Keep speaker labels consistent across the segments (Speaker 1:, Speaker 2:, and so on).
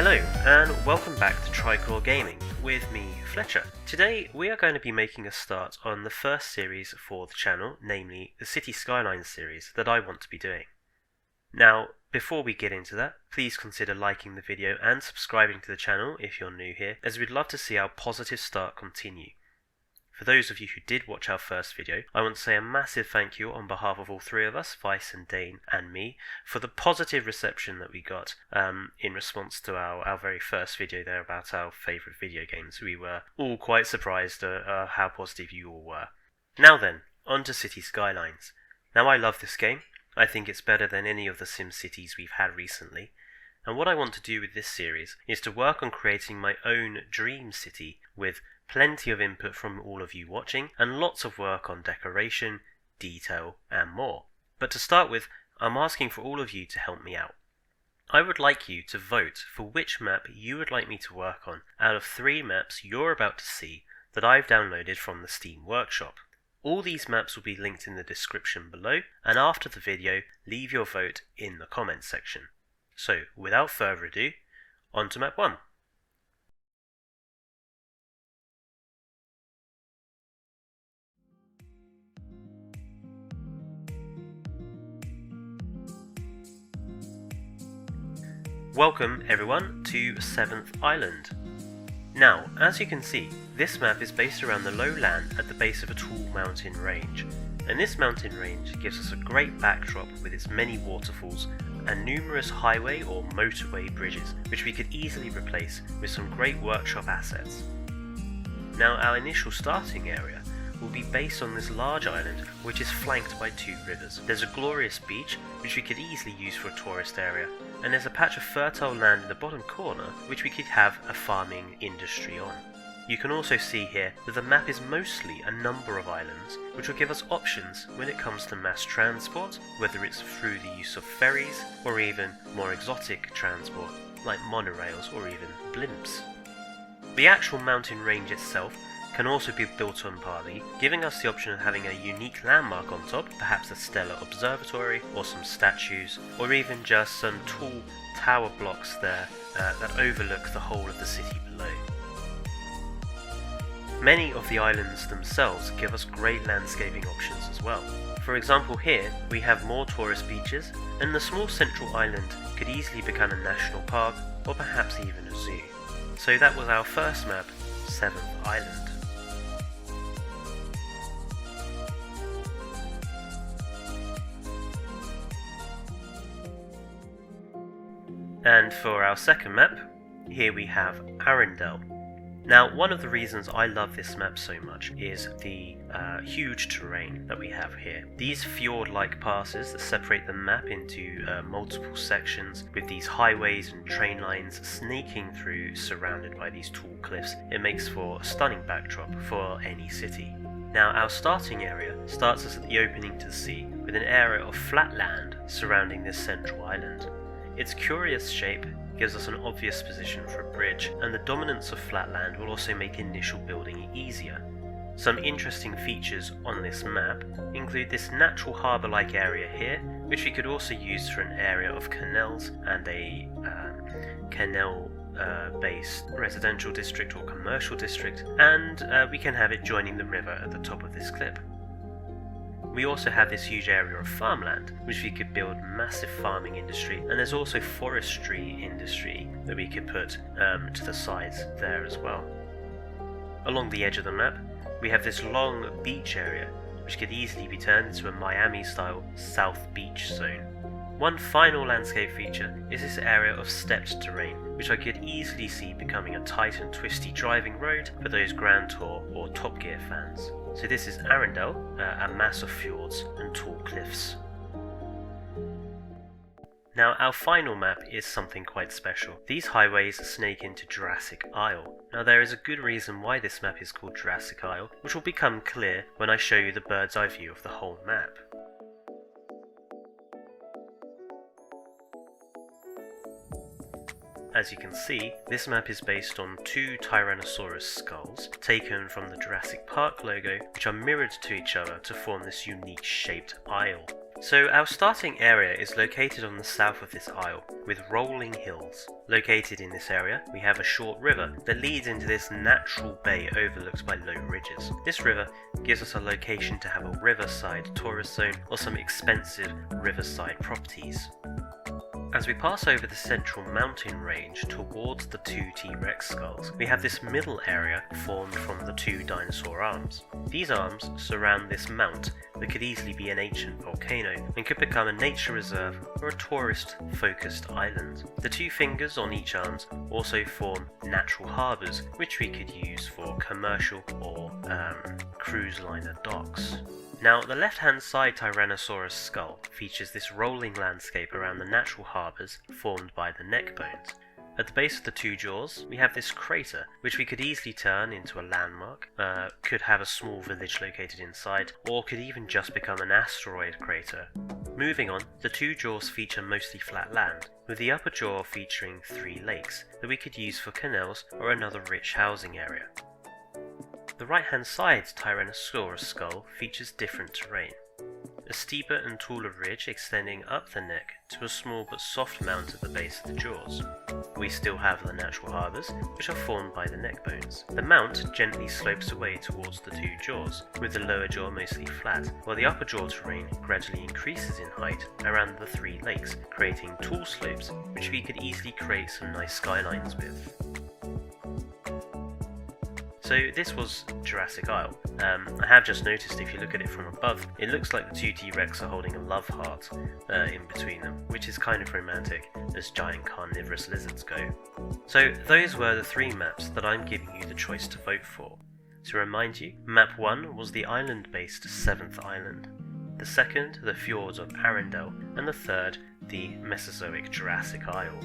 Speaker 1: Hello and welcome back to Tricolor Gaming with me, Fletcher. Today we are going to be making a start on the first series for the channel, namely the City Skylines series that I want to be doing. Now, before we get into that, please consider liking the video and subscribing to the channel if you're new here, as we'd love to see our positive start continue. For those of you who did watch our first video, I want to say a massive thank you on behalf of all three of us, Vice and Dane and me, for the positive reception that we got in response to our very first video there about our favourite video games. We were all quite surprised at how positive you all were. Now then, on to City Skylines. Now I love this game. I think it's better than any of the Sim Cities we've had recently. And what I want to do with this series is to work on creating my own dream city with plenty of input from all of you watching, and lots of work on decoration, detail, and more. But to start with, I'm asking for all of you to help me out. I would like you to vote for which map you would like me to work on out of 3 maps you're about to see that I've downloaded from the Steam Workshop. All these maps will be linked in the description below, and after the video, leave your vote in the comments section. So, without further ado, on to map 1. Welcome everyone to 7th Island. Now, as you can see, this map is based around the low land at the base of a tall mountain range, and this mountain range gives us a great backdrop with its many waterfalls and numerous highway or motorway bridges, which we could easily replace with some great workshop assets. Now, our initial starting area will be based on this large island which is flanked by 2 rivers. There's a glorious beach which we could easily use for a tourist area, and there's a patch of fertile land in the bottom corner which we could have a farming industry on. You can also see here that the map is mostly a number of islands which will give us options when it comes to mass transport, whether it's through the use of ferries or even more exotic transport like monorails or even blimps. The actual mountain range itself can also be built on partly, giving us the option of having a unique landmark on top, perhaps a stellar observatory or some statues, or even just some tall tower blocks there that overlook the whole of the city below. Many of the islands themselves give us great landscaping options as well. For example, here we have more tourist beaches, and the small central island could easily become a national park or perhaps even a zoo. So that was our first map, 7th Island. And for our second map, here we have Arendelle. Now, one of the reasons I love this map so much is the huge terrain that we have here. These fjord-like passes that separate the map into multiple sections with these highways and train lines snaking through, surrounded by these tall cliffs. It makes for a stunning backdrop for any city. Now, our starting area starts us at the opening to the sea with an area of flat land surrounding this central island. Its curious shape gives us an obvious position for a bridge, and the dominance of flat land will also make initial building easier. Some interesting features on this map include this natural harbour-like area here, which we could also use for an area of canals and a canal-based residential district or commercial district, and we can have it joining the river at the top of this clip. We also have this huge area of farmland, which we could build massive farming industry, and there's also forestry industry that we could put to the sides there as well. Along the edge of the map, we have this long beach area, which could easily be turned into a Miami-style South Beach zone. One final landscape feature is this area of stepped terrain, which I could easily see becoming a tight and twisty driving road for those Grand Tour or Top Gear fans. So this is Arendelle, a mass of fjords and tall cliffs. Now, our final map is something quite special. These highways snake into Jurassic Isle. Now, there is a good reason why this map is called Jurassic Isle, which will become clear when I show you the bird's eye view of the whole map. As you can see, this map is based on 2 Tyrannosaurus skulls taken from the Jurassic Park logo, which are mirrored to each other to form this unique shaped isle. So our starting area is located on the south of this isle, with rolling hills. Located in this area, we have a short river that leads into this natural bay overlooked by low ridges. This river gives us a location to have a riverside tourist zone or some expensive riverside properties. As we pass over the central mountain range towards the two T-Rex skulls, we have this middle area formed from the two dinosaur arms. These arms surround this mount that could easily be an ancient volcano and could become a nature reserve or a tourist-focused island. The two fingers on each arms also form natural harbours, which we could use for commercial or cruise liner docks. Now, the left-hand side Tyrannosaurus skull features this rolling landscape around the natural harbours formed by the neck bones. At the base of the two jaws, we have this crater, which we could easily turn into a landmark, could have a small village located inside, or could even just become an asteroid crater. Moving on, the two jaws feature mostly flat land, with the upper jaw featuring 3 lakes that we could use for canals or another rich housing area. The right-hand side Tyrannosaurus skull features different terrain. A steeper and taller ridge extending up the neck to a small but soft mount at the base of the jaws. We still have the natural harbours, which are formed by the neck bones. The mount gently slopes away towards the two jaws, with the lower jaw mostly flat, while the upper jaw terrain gradually increases in height around the 3 lakes, creating tall slopes which we could easily create some nice skylines with. So this was Jurassic Isle. I have just noticed if you look at it from above, it looks like the two T-Rex are holding a love heart in between them, which is kind of romantic as giant carnivorous lizards go. So those were the 3 maps that I'm giving you the choice to vote for. To remind you, map 1 was the island-based 7th island, the 2nd the fjords of Arendelle, and the 3rd the Mesozoic Jurassic Isle.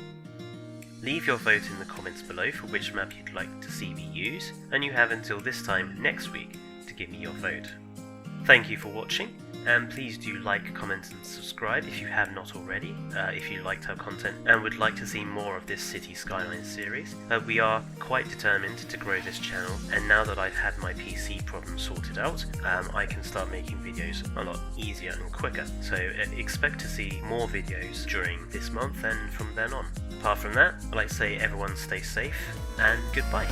Speaker 1: Leave your vote in the comments below for which map you'd like to see me use, and you have until this time next week to give me your vote. Thank you for watching, and please do like, comment and subscribe if you have not already, if you liked our content and would like to see more of this City Skylines series. We are quite determined to grow this channel, and now that I've had my PC problem sorted out, I can start making videos a lot easier and quicker, so expect to see more videos during this month and from then on. Apart from that, I'd like to say everyone stay safe, and goodbye.